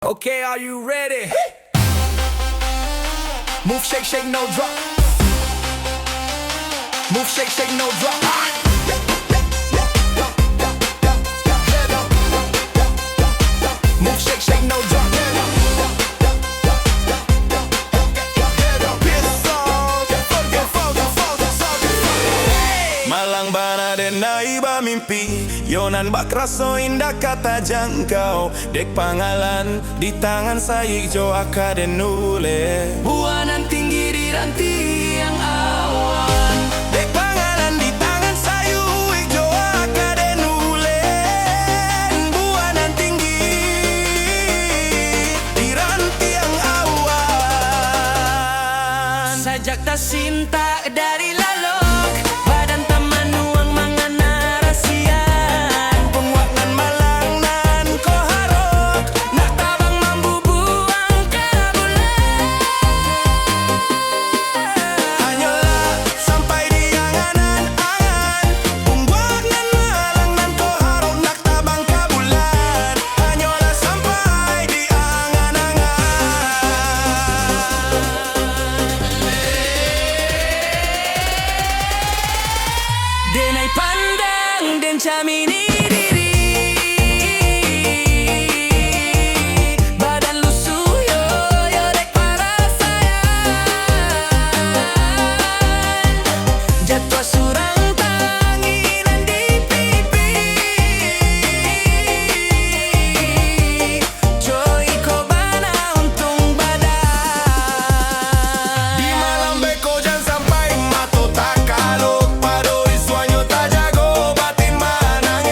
Okay, are you ready? Move, shake, shake, no drop. Move, shake, shake, no drop. Move, shake, shake, no drop. Malang bana dan naiba mimpi Yonan bak raso indah kata jangkau Dek pangalan di tangan sayik jo akade nule Buanan tinggi di ranti yang awan. Dek pangalan di tangan sayik jo akade nule Buanan tinggi di ranti yang awan. Sajak tak sinta dari lalok, badan taman uang mangan narasian. Penguakan malang nan ko harok Nak tabang mambu buang ke bulan. Hanyalah sampai di angan-angan Penguakan malang nan ko harok nak tabang ke bulan Hanyalah sampai di angan-angan. Denai pandang den camini diri, badan lusu yo yo dek para sayang. Jatuh surang tanginan di pipi, joy ko bana untung badan. Di malam beko jangan sampai mato tak kalok Padoi sueño tak jago batin manang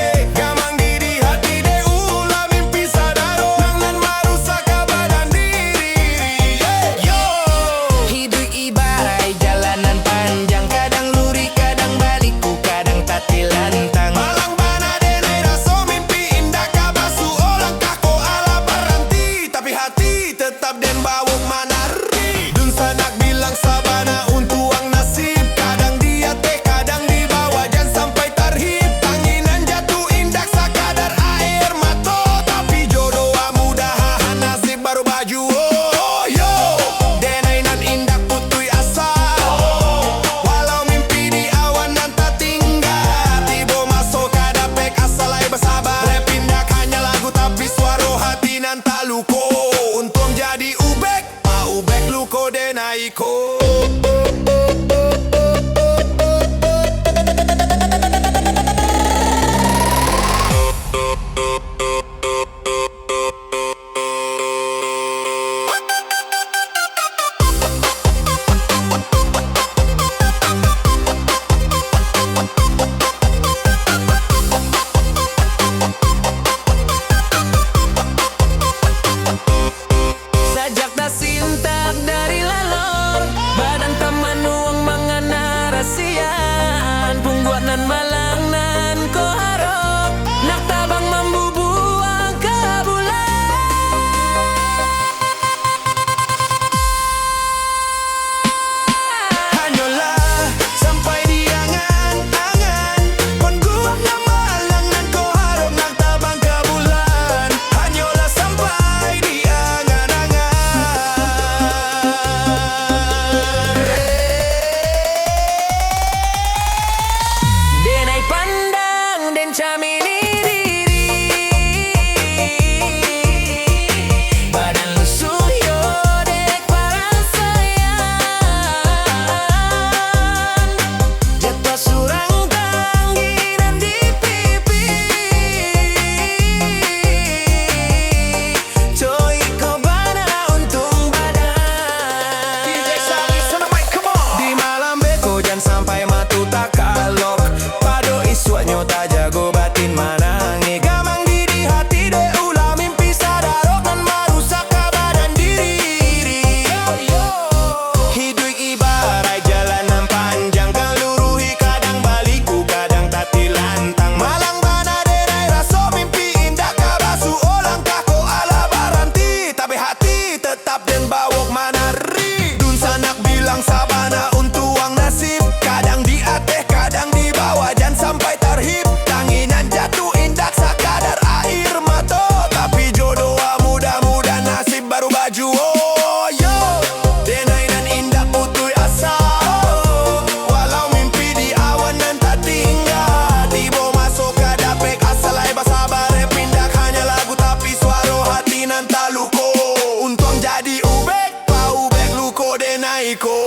ko